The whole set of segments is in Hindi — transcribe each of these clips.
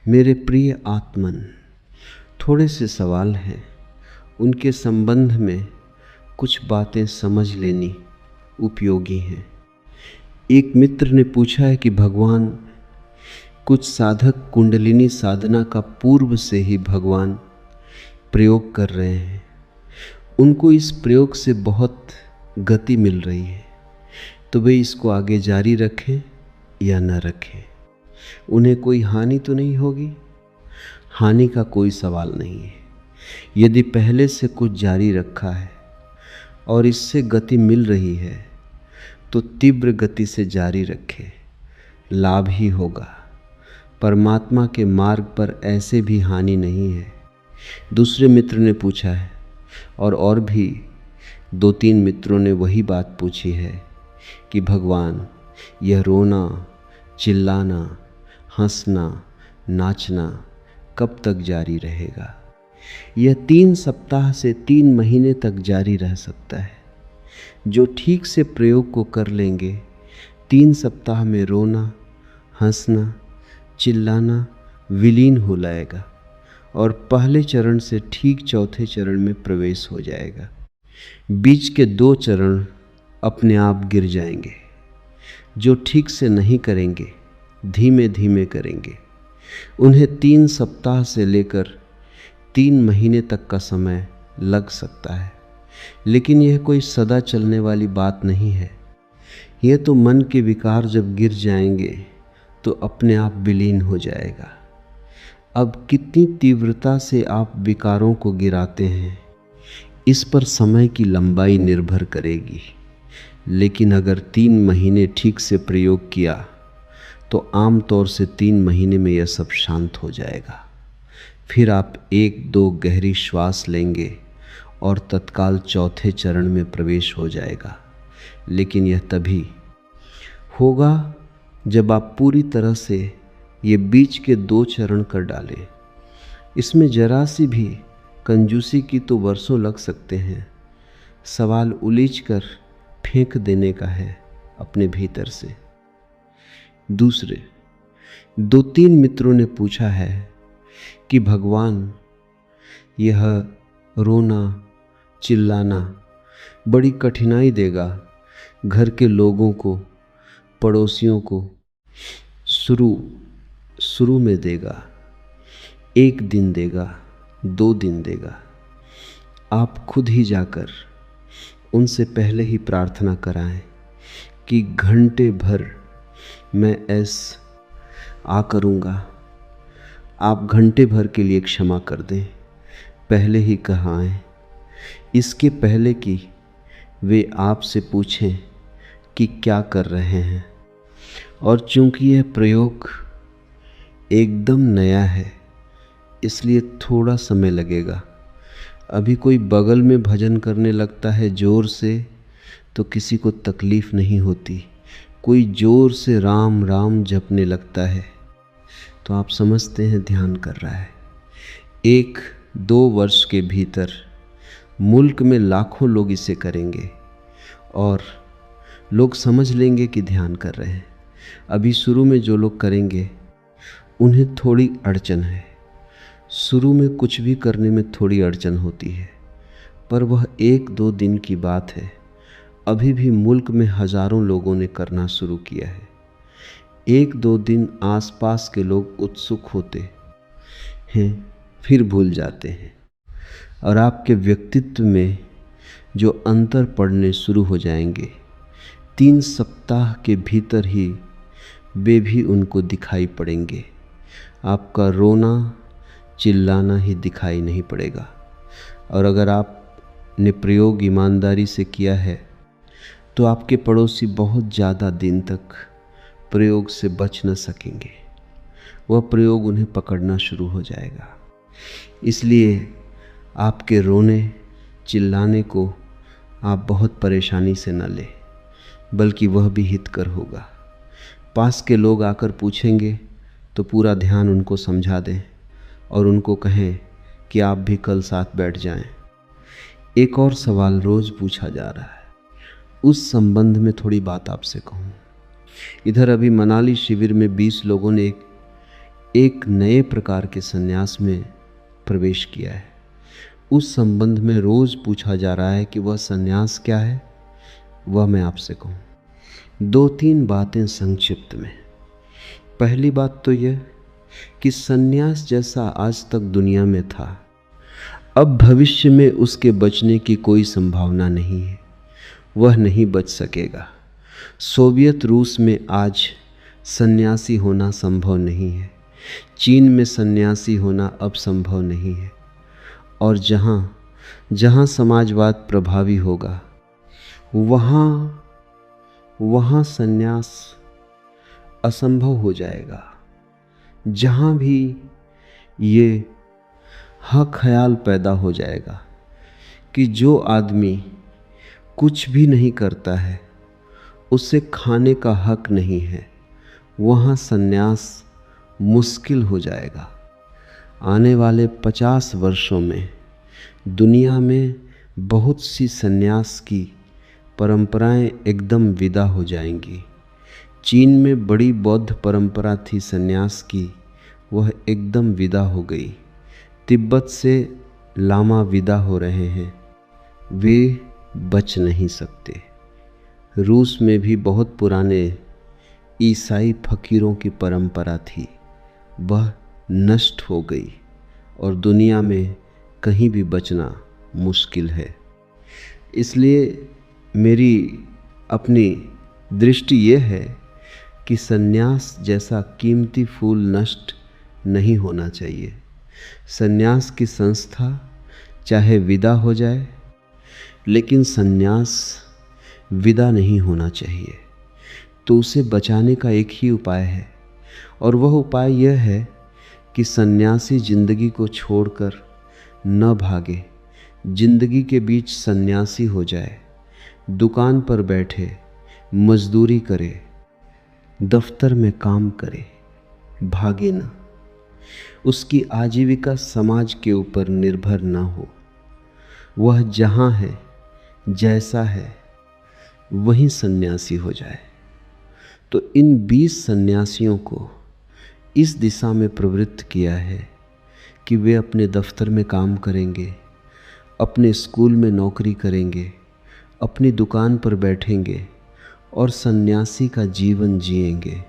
मेरे प्रिय आत्मन, थोड़े से सवाल हैं। उनके संबंध में कुछ बातें समझ लेनी उपयोगी हैं। एक मित्र ने पूछा है कि भगवान, कुछ साधक कुंडलिनी साधना का पूर्व से ही भगवान प्रयोग कर रहे हैं। उनको इस प्रयोग से बहुत गति मिल रही है, तो वे इसको आगे जारी रखें या न रखें। उन्हें कोई हानि तो नहीं होगी? हानि का कोई सवाल नहीं है। यदि पहले से कुछ जारी रखा है और इससे गति मिल रही है तो तीव्र गति से जारी रखें, लाभ ही होगा। परमात्मा के मार्ग पर ऐसे भी हानि नहीं है। दूसरे मित्र ने पूछा है और भी 2-3 मित्रों ने वही बात पूछी है कि भगवान, यह रोना, चिल्लाना, हंसना, नाचना कब तक जारी रहेगा? यह 3 सप्ताह से 3 महीने तक जारी रह सकता है। जो ठीक से प्रयोग को कर लेंगे, 3 सप्ताह में रोना, हंसना, चिल्लाना विलीन हो जाएगा और पहले चरण से ठीक चौथे चरण में प्रवेश हो जाएगा। बीच के 2 चरण अपने आप गिर जाएंगे। जो ठीक से नहीं करेंगे, धीमे धीमे करेंगे, उन्हें 3 सप्ताह से लेकर 3 महीने तक का समय लग सकता है। लेकिन यह कोई सदा चलने वाली बात नहीं है। यह तो मन के विकार जब गिर जाएंगे तो अपने आप विलीन हो जाएगा। अब कितनी तीव्रता से आप विकारों को गिराते हैं, इस पर समय की लंबाई निर्भर करेगी। लेकिन अगर 3 महीने ठीक से प्रयोग किया तो आम तौर से 3 महीने में यह सब शांत हो जाएगा। फिर आप 1-2 गहरी श्वास लेंगे और तत्काल चौथे चरण में प्रवेश हो जाएगा। लेकिन यह तभी होगा जब आप पूरी तरह से ये बीच के 2 चरण कर डालें। इसमें जरा सी भी कंजूसी की तो वर्षों लग सकते हैं। सवाल उलीझ कर फेंक देने का है अपने भीतर से। दूसरे 2-3 मित्रों ने पूछा है कि भगवान, यह रोना, चिल्लाना बड़ी कठिनाई देगा घर के लोगों को, पड़ोसियों को। शुरू में देगा, 1 दिन देगा, 2 दिन देगा। आप खुद ही जाकर उनसे पहले ही प्रार्थना कराएं कि घंटे भर मैं आ करूँगा। आप घंटे भर के लिए क्षमा कर दें, पहले ही कहाएं। इसके पहले कि वे आपसे पूछें कि क्या कर रहे हैं। और चूंकि यह प्रयोग एकदम नया है, इसलिए थोड़ा समय लगेगा। अभी कोई बगल में भजन करने लगता है जोर से तो किसी को तकलीफ नहीं होती। कोई जोर से राम राम जपने लगता है तो आप समझते हैं ध्यान कर रहा है। 1-2 वर्ष के भीतर मुल्क में लाखों लोग इसे करेंगे और लोग समझ लेंगे कि ध्यान कर रहे हैं। अभी शुरू में जो लोग करेंगे उन्हें थोड़ी अड़चन है। शुरू में कुछ भी करने में थोड़ी अड़चन होती है, पर वह 1-2 दिन की बात है। अभी भी मुल्क में हजारों लोगों ने करना शुरू किया है। 1-2 दिन आसपास के लोग उत्सुक होते हैं, फिर भूल जाते हैं और आपके व्यक्तित्व में जो अंतर पड़ने शुरू हो जाएंगे, 3 सप्ताह के भीतर ही वे भी उनको दिखाई पड़ेंगे। आपका रोना, चिल्लाना ही दिखाई नहीं पड़ेगा। और अगर आपने प्रयोग ईमानदारी से किया है तो आपके पड़ोसी बहुत ज़्यादा दिन तक प्रयोग से बच न सकेंगे। वह प्रयोग उन्हें पकड़ना शुरू हो जाएगा। इसलिए आपके रोने, चिल्लाने को आप बहुत परेशानी से न लें, बल्कि वह भी हितकर होगा। पास के लोग आकर पूछेंगे तो पूरा ध्यान उनको समझा दें और उनको कहें कि आप भी कल साथ बैठ जाएं। एक और सवाल रोज़ पूछा जा रहा है, उस संबंध में थोड़ी बात आपसे कहूँ। इधर अभी मनाली शिविर में 20 लोगों ने एक नए प्रकार के संन्यास में प्रवेश किया है। उस संबंध में रोज पूछा जा रहा है कि वह संन्यास क्या है। वह मैं आपसे कहूँ। 2-3 बातें संक्षिप्त में। पहली बात तो यह कि संन्यास जैसा आज तक दुनिया में था, अब भविष्य में उसके बचने की कोई संभावना नहीं है। वह नहीं बच सकेगा। सोवियत रूस में आज सन्यासी होना संभव नहीं है। चीन में सन्यासी होना अब संभव नहीं है। और जहाँ जहाँ समाजवाद प्रभावी होगा वहाँ सन्यास असंभव हो जाएगा। जहाँ भी ये ख्याल पैदा हो जाएगा कि जो आदमी कुछ भी नहीं करता है उसे खाने का हक नहीं है, वहाँ सन्यास मुश्किल हो जाएगा। आने वाले 50 वर्षों में दुनिया में बहुत सी सन्यास की परंपराएं एकदम विदा हो जाएंगी। चीन में बड़ी बौद्ध परंपरा थी सन्यास की, वह एकदम विदा हो गई। तिब्बत से लामा विदा हो रहे हैं, वे बच नहीं सकते। रूस में भी बहुत पुराने ईसाई फकीरों की परंपरा थी, वह नष्ट हो गई और दुनिया में कहीं भी बचना मुश्किल है। इसलिए मेरी अपनी दृष्टि ये है कि सन्यास जैसा कीमती फूल नष्ट नहीं होना चाहिए। सन्यास की संस्था चाहे विदा हो जाए, लेकिन सन्यास विदा नहीं होना चाहिए। तो उसे बचाने का एक ही उपाय है, और वह उपाय यह है कि सन्यासी जिंदगी को छोड़कर न भागे, जिंदगी के बीच सन्यासी हो जाए। दुकान पर बैठे, मजदूरी करे, दफ्तर में काम करे, भागे ना। उसकी आजीविका समाज के ऊपर निर्भर ना हो। वह जहाँ है, जैसा है, वहीं सन्यासी हो जाए। तो इन 20 सन्यासियों को इस दिशा में प्रवृत्त किया है कि वे अपने दफ्तर में काम करेंगे, अपने स्कूल में नौकरी करेंगे, अपनी दुकान पर बैठेंगे और सन्यासी का जीवन जिएंगे।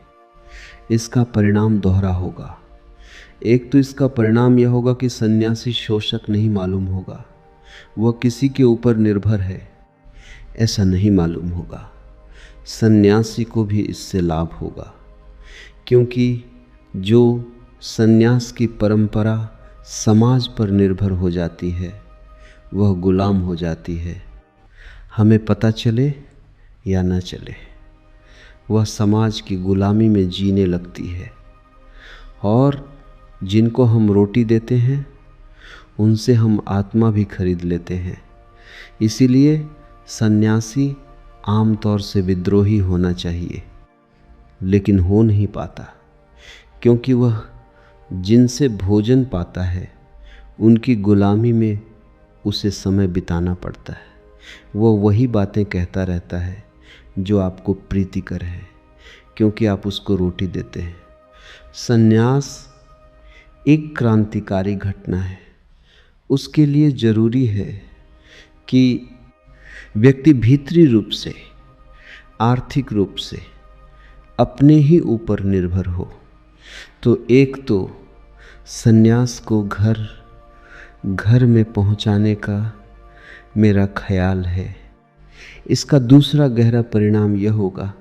इसका परिणाम दोहरा होगा। एक तो इसका परिणाम यह होगा कि सन्यासी शोषक नहीं मालूम होगा, वह किसी के ऊपर निर्भर है ऐसा नहीं मालूम होगा। सन्यासी को भी इससे लाभ होगा, क्योंकि जो सन्यास की परंपरा समाज पर निर्भर हो जाती है वह गुलाम हो जाती है। हमें पता चले या न चले, वह समाज की गुलामी में जीने लगती है। और जिनको हम रोटी देते हैं उनसे हम आत्मा भी खरीद लेते हैं। इसीलिए सन्यासी आमतौर से विद्रोही होना चाहिए, लेकिन हो नहीं पाता, क्योंकि वह जिनसे भोजन पाता है उनकी गुलामी में उसे समय बिताना पड़ता है। वह वही बातें कहता रहता है जो आपको प्रीतिकर है, क्योंकि आप उसको रोटी देते हैं। सन्यास एक क्रांतिकारी घटना है। उसके लिए ज़रूरी है कि व्यक्ति भीतरी रूप से, आर्थिक रूप से अपने ही ऊपर निर्भर हो। तो एक तो सन्यास को घर घर में पहुंचाने का मेरा ख्याल है। इसका दूसरा गहरा परिणाम यह होगा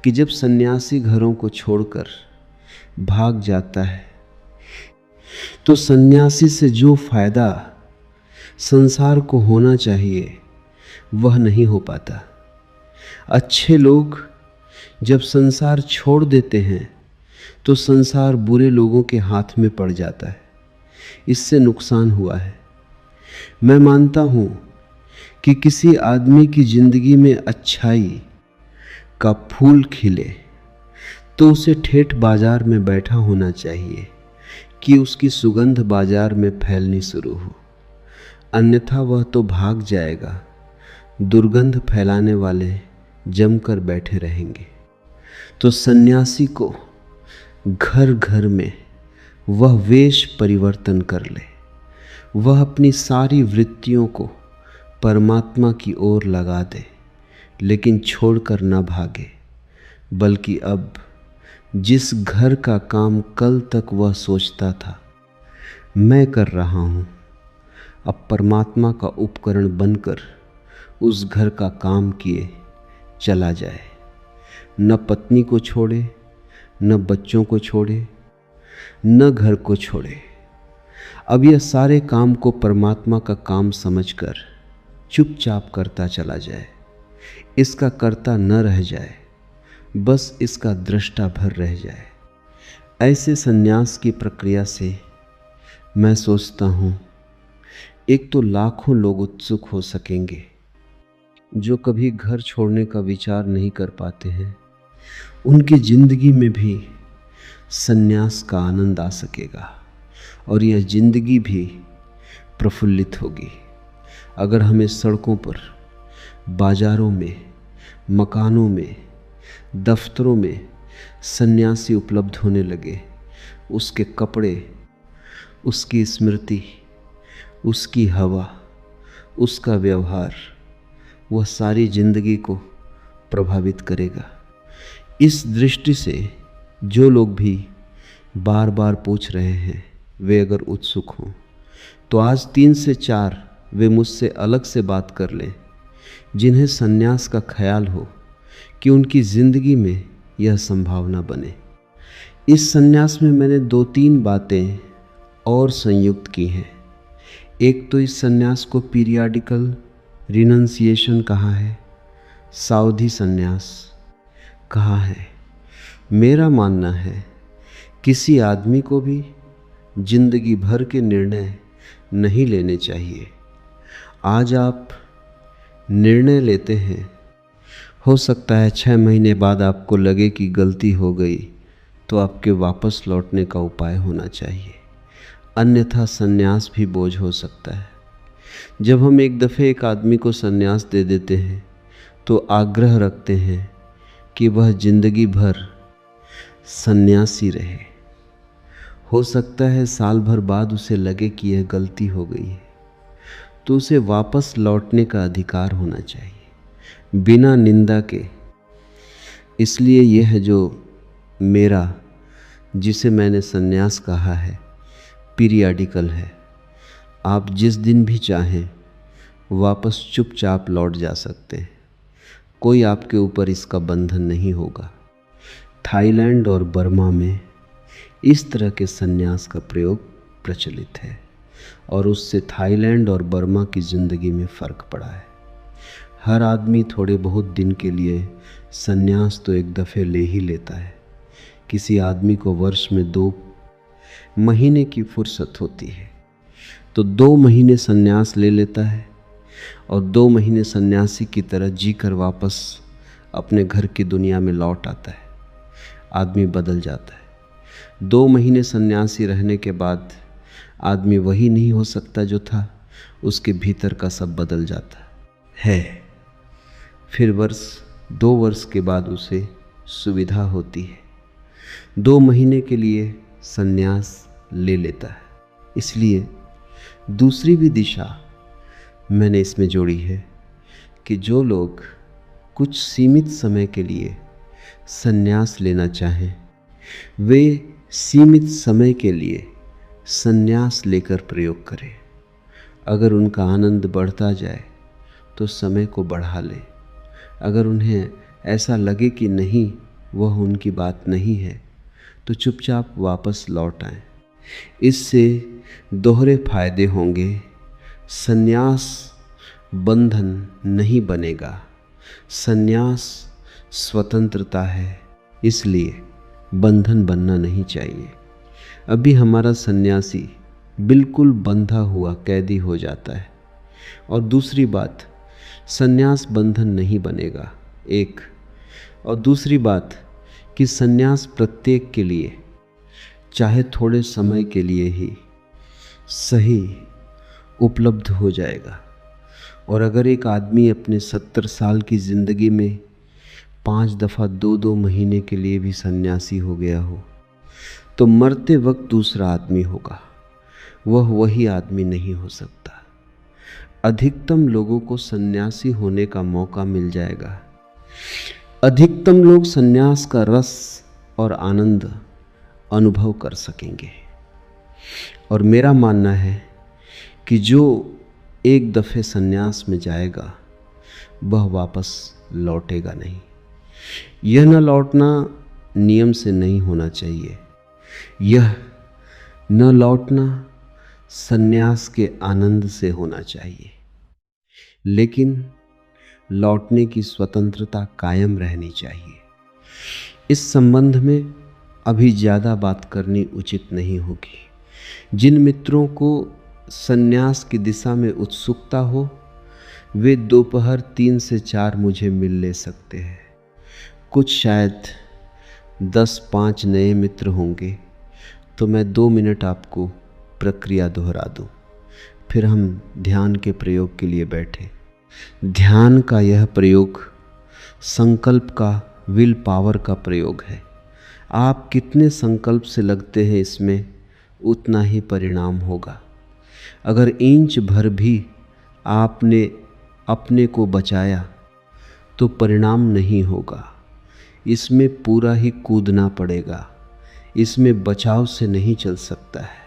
कि जब सन्यासी घरों को छोड़कर भाग जाता है तो सन्यासी से जो फायदा संसार को होना चाहिए वह नहीं हो पाता। अच्छे लोग जब संसार छोड़ देते हैं तो संसार बुरे लोगों के हाथ में पड़ जाता है। इससे नुकसान हुआ है। मैं मानता हूँ कि किसी आदमी की जिंदगी में अच्छाई का फूल खिले तो उसे ठेठ बाजार में बैठा होना चाहिए कि उसकी सुगंध बाजार में फैलनी शुरू हो, अन्यथा वह तो भाग जाएगा। दुर्गंध फैलाने वाले जमकर बैठे रहेंगे। तो सन्यासी को घर घर में वह वेश परिवर्तन कर ले, वह अपनी सारी वृत्तियों को परमात्मा की ओर लगा दे, लेकिन छोड़कर न भागे, बल्कि अब जिस घर का काम कल तक वह सोचता था मैं कर रहा हूँ, अब परमात्मा का उपकरण बनकर उस घर का काम किए चला जाए। न पत्नी को छोड़े, न बच्चों को छोड़े, न घर को छोड़े। अब यह सारे काम को परमात्मा का काम समझकर चुपचाप करता चला जाए, इसका कर्ता न रह जाए, बस इसका दृष्टा भर रह जाए। ऐसे संन्यास की प्रक्रिया से मैं सोचता हूँ एक तो लाखों लोग उत्सुक हो सकेंगे जो कभी घर छोड़ने का विचार नहीं कर पाते हैं, उनकी जिंदगी में भी संन्यास का आनंद आ सकेगा और यह जिंदगी भी प्रफुल्लित होगी। अगर हमें सड़कों पर, बाजारों में, मकानों में, दफ्तरों में सन्यासी उपलब्ध होने लगे, उसके कपड़े, उसकी स्मृति, उसकी हवा, उसका व्यवहार, वह सारी जिंदगी को प्रभावित करेगा। इस दृष्टि से जो लोग भी बार बार पूछ रहे हैं, वे अगर उत्सुक हों तो आज 3 से 4 वे मुझसे अलग से बात कर लें, जिन्हें सन्यास का ख्याल हो कि उनकी ज़िंदगी में यह संभावना बने। इस सन्यास में मैंने 2-3 बातें और संयुक्त की हैं। एक तो इस सन्यास को पीरियाडिकल रिनंसिएशन कहा है, सावधि सन्यास कहा है। मेरा मानना है किसी आदमी को भी जिंदगी भर के निर्णय नहीं लेने चाहिए। आज आप निर्णय लेते हैं, हो सकता है 6 महीने बाद आपको लगे कि गलती हो गई, तो आपके वापस लौटने का उपाय होना चाहिए, अन्यथा सन्यास भी बोझ हो सकता है। जब हम एक दफ़े एक आदमी को सन्यास दे देते हैं तो आग्रह रखते हैं कि वह जिंदगी भर सन्यासी रहे। हो सकता है साल भर बाद उसे लगे कि यह गलती हो गई है, तो उसे वापस लौटने का अधिकार होना चाहिए बिना निंदा के। इसलिए यह जो मेरा, जिसे मैंने सन्यास कहा है, पीरियाडिकल है। आप जिस दिन भी चाहें वापस चुपचाप लौट जा सकते हैं, कोई आपके ऊपर इसका बंधन नहीं होगा। थाईलैंड और बर्मा में इस तरह के सन्यास का प्रयोग प्रचलित है और उससे थाईलैंड और बर्मा की ज़िंदगी में फ़र्क पड़ा है। हर आदमी थोड़े बहुत दिन के लिए सन्यास तो एक दफ़े ले ही लेता है। किसी आदमी को वर्ष में 2 महीने की फुर्सत होती है तो 2 महीने सन्यास ले लेता है और 2 महीने सन्यासी की तरह जीकर वापस अपने घर की दुनिया में लौट आता है। आदमी बदल जाता है। 2 महीने सन्यासी रहने के बाद आदमी वही नहीं हो सकता जो था, उसके भीतर का सब बदल जाता है। फिर 2 वर्ष के बाद उसे सुविधा होती है, 2 महीने के लिए सन्यास ले लेता है। इसलिए दूसरी भी दिशा मैंने इसमें जोड़ी है कि जो लोग कुछ सीमित समय के लिए सन्यास लेना चाहें, वे सीमित समय के लिए सन्यास लेकर प्रयोग करें। अगर उनका आनंद बढ़ता जाए तो समय को बढ़ा लें। अगर उन्हें ऐसा लगे कि नहीं, वह उनकी बात नहीं है, तो चुपचाप वापस लौट आएं। इससे दोहरे फायदे होंगे। सन्यास बंधन नहीं बनेगा। सन्यास स्वतंत्रता है, इसलिए बंधन बनना नहीं चाहिए। अभी हमारा सन्यासी बिल्कुल बंधा हुआ कैदी हो जाता है। और दूसरी बात, सन्यास बंधन नहीं बनेगा, एक। और दूसरी बात कि सन्यास प्रत्येक के लिए, चाहे थोड़े समय के लिए ही सही उपलब्ध हो जाएगा। और अगर एक आदमी अपने 70 साल की ज़िंदगी में 5 दफ़ा 2-2 महीने के लिए भी सन्यासी हो गया हो, तो मरते वक्त दूसरा आदमी होगा, वह वही आदमी नहीं हो सकता। अधिकतम लोगों को सन्यासी होने का मौका मिल जाएगा। अधिकतम लोग सन्यास का रस और आनंद अनुभव कर सकेंगे। और मेरा मानना है कि जो एक दफ़े सन्यास में जाएगा वह वापस लौटेगा नहीं। यह न लौटना नियम से नहीं होना चाहिए, यह न लौटना सन्यास के आनंद से होना चाहिए, लेकिन लौटने की स्वतंत्रता कायम रहनी चाहिए। इस संबंध में अभी ज़्यादा बात करनी उचित नहीं होगी। जिन मित्रों को सन्यास की दिशा में उत्सुकता हो वे दोपहर 3 से 4 मुझे मिल ले सकते हैं। कुछ शायद 10-5 नए मित्र होंगे, तो मैं 2 मिनट आपको प्रक्रिया दोहरा दूं, फिर हम ध्यान के प्रयोग के लिए बैठे। ध्यान का यह प्रयोग संकल्प का, विल पावर का प्रयोग है। आप कितने संकल्प से लगते हैं इसमें, उतना ही परिणाम होगा। अगर इंच भर भी आपने अपने को बचाया तो परिणाम नहीं होगा। इसमें पूरा ही कूदना पड़ेगा, इसमें बचाव से नहीं चल सकता है।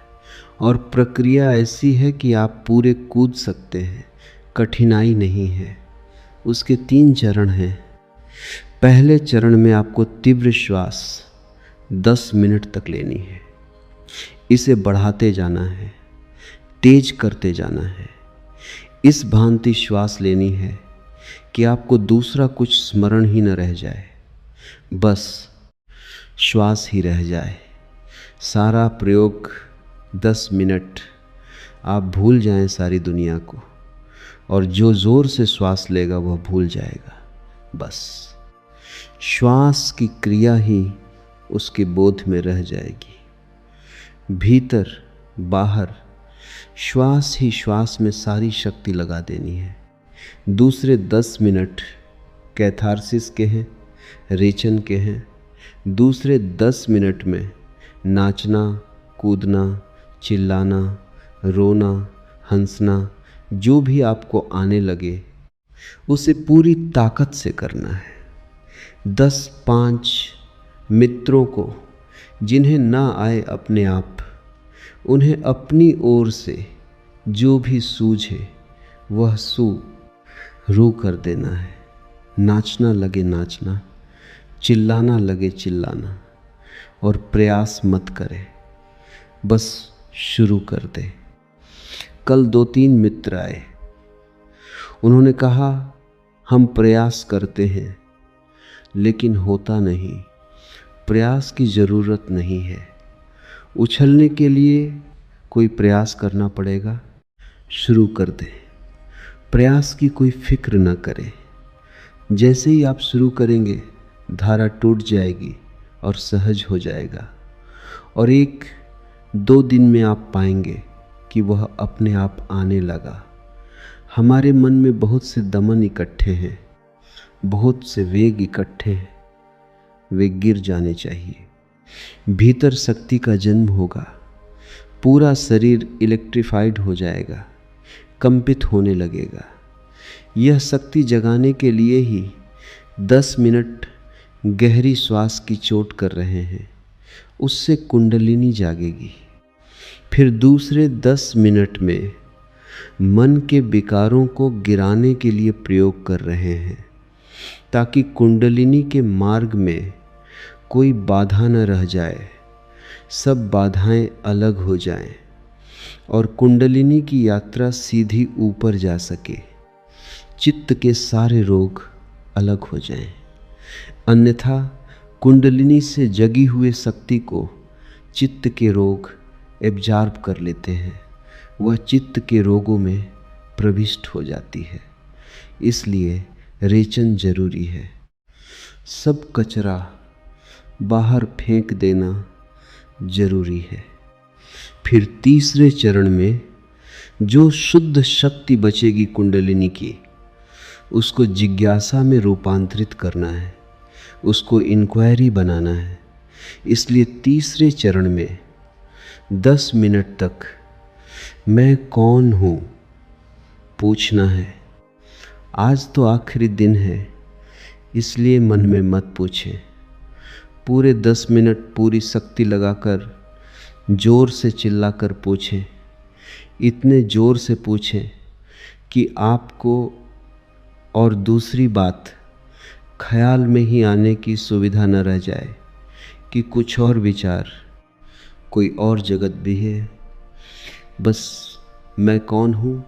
और प्रक्रिया ऐसी है कि आप पूरे कूद सकते हैं, कठिनाई नहीं है। उसके 3 चरण हैं। पहले चरण में आपको तीव्र श्वास 10 मिनट तक लेनी है। इसे बढ़ाते जाना है, तेज करते जाना है। इस भांति श्वास लेनी है कि आपको दूसरा कुछ स्मरण ही न रह जाए, बस श्वास ही रह जाए। सारा प्रयोग 10 मिनट आप भूल जाएं सारी दुनिया को, और जो ज़ोर से श्वास लेगा वह भूल जाएगा। बस श्वास की क्रिया ही उसके बोध में रह जाएगी। भीतर बाहर श्वास ही श्वास में सारी शक्ति लगा देनी है। दूसरे 10 मिनट कैथारसिस के हैं, रेचन के हैं। दूसरे 10 मिनट में नाचना, कूदना, चिल्लाना, रोना, हंसना, जो भी आपको आने लगे उसे पूरी ताकत से करना है। 10-5 मित्रों को जिन्हें ना आए अपने आप, उन्हें अपनी ओर से जो भी सूझे वह शुरू कर देना है। नाचना लगे नाचना, चिल्लाना लगे चिल्लाना, और प्रयास मत करे, बस शुरू कर दे। कल 2-3 मित्र आए, उन्होंने कहा हम प्रयास करते हैं लेकिन होता नहीं। प्रयास की ज़रूरत नहीं है। उछलने के लिए कोई प्रयास करना पड़ेगा, शुरू कर दे। प्रयास की कोई फिक्र न करें। जैसे ही आप शुरू करेंगे धारा टूट जाएगी और सहज हो जाएगा, और 1-2 दिन में आप पाएंगे कि वह अपने आप आने लगा। हमारे मन में बहुत से दमन इकट्ठे हैं, बहुत से वेग इकट्ठे हैं, वे गिर जाने चाहिए। भीतर शक्ति का जन्म होगा, पूरा शरीर इलेक्ट्रिफाइड हो जाएगा, कंपित होने लगेगा। यह शक्ति जगाने के लिए ही 10 मिनट गहरी श्वास की चोट कर रहे हैं, उससे कुंडलिनी जागेगी। फिर दूसरे 10 मिनट में मन के विकारों को गिराने के लिए प्रयोग कर रहे हैं, ताकि कुंडलिनी के मार्ग में कोई बाधा न रह जाए, सब बाधाएं अलग हो जाएं और कुंडलिनी की यात्रा सीधी ऊपर जा सके। चित्त के सारे रोग अलग हो जाएं। अन्यथा कुंडलिनी से जगी हुई शक्ति को चित्त के रोग एब्जॉर्ब कर लेते हैं, वह चित्त के रोगों में प्रविष्ट हो जाती है। इसलिए रेचन जरूरी है। सब कचरा बाहर फेंक देना जरूरी है। फिर तीसरे चरण में जो शुद्ध शक्ति बचेगी कुंडलिनी की, उसको जिज्ञासा में रूपांतरित करना है, उसको इंक्वायरी बनाना है। इसलिए तीसरे चरण में 10 मिनट तक मैं कौन हूँ पूछना है। आज तो आखिरी दिन है, इसलिए मन में मत पूछें। पूरे 10 मिनट पूरी शक्ति लगाकर जोर से चिल्लाकर पूछें। इतने जोर से पूछें कि आपको और दूसरी बात ख्याल में ही आने की सुविधा न रह जाए कि कुछ और विचार, कोई और जगत भी है। बस मैं कौन हूँ,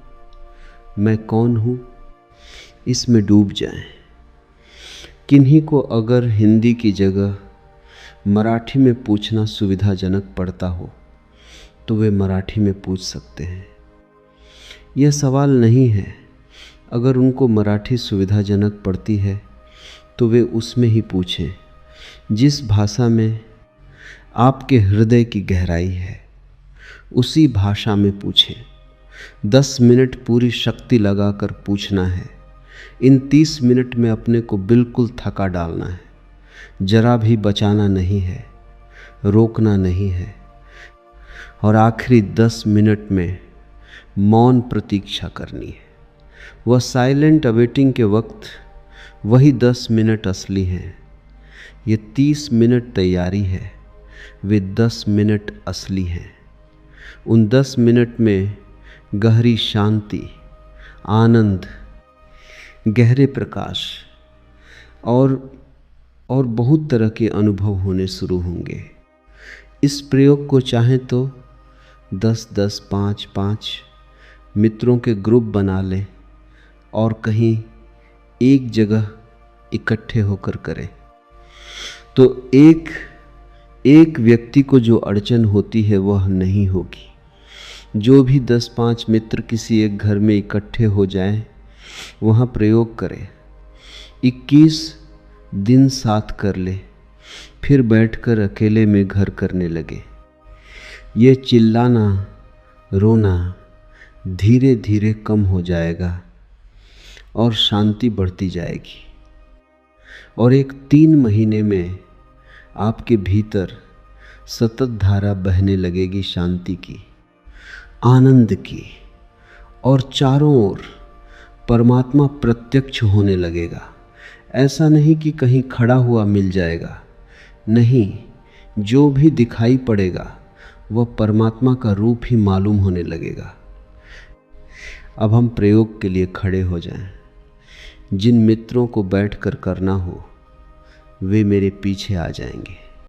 मैं कौन हूँ, इसमें डूब जाएं। किन्हीं को अगर हिंदी की जगह मराठी में पूछना सुविधाजनक पड़ता हो तो वे मराठी में पूछ सकते हैं। यह सवाल नहीं है। अगर उनको मराठी सुविधाजनक पड़ती है तो वे उसमें ही पूछें जिस भाषा में आपके हृदय की गहराई है, उसी भाषा में पूछें। 10 मिनट पूरी शक्ति लगाकर पूछना है। इन 30 मिनट में अपने को बिल्कुल थका डालना है। जरा भी बचाना नहीं है, रोकना नहीं है। और आखिरी 10 मिनट में मौन प्रतीक्षा करनी है। वह साइलेंट अवेटिंग के वक्त वही 10 मिनट असली हैं। ये 30 मिनट तैयारी है, वे 10 मिनट असली हैं। उन 10 मिनट में गहरी शांति, आनंद, गहरे प्रकाश और बहुत तरह के अनुभव होने शुरू होंगे। इस प्रयोग को चाहें तो 10-10, 5-5 मित्रों के ग्रुप बना लें और कहीं एक जगह इकट्ठे होकर करें। तो एक व्यक्ति को जो अड़चन होती है वह नहीं होगी। जो भी 10-5 मित्र किसी एक घर में इकट्ठे हो जाएं, वहाँ प्रयोग करें। 21 दिन साथ कर ले, फिर बैठकर अकेले में घर करने लगे। ये चिल्लाना, रोना धीरे धीरे कम हो जाएगा और शांति बढ़ती जाएगी। और एक 3 महीने में आपके भीतर सतत धारा बहने लगेगी शांति की, आनंद की, और चारों ओर परमात्मा प्रत्यक्ष होने लगेगा। ऐसा नहीं कि कहीं खड़ा हुआ मिल जाएगा, नहीं, जो भी दिखाई पड़ेगा वह परमात्मा का रूप ही मालूम होने लगेगा। अब हम प्रयोग के लिए खड़े हो जाएं। जिन मित्रों को बैठकर करना हो वे मेरे पीछे आ जाएंगे।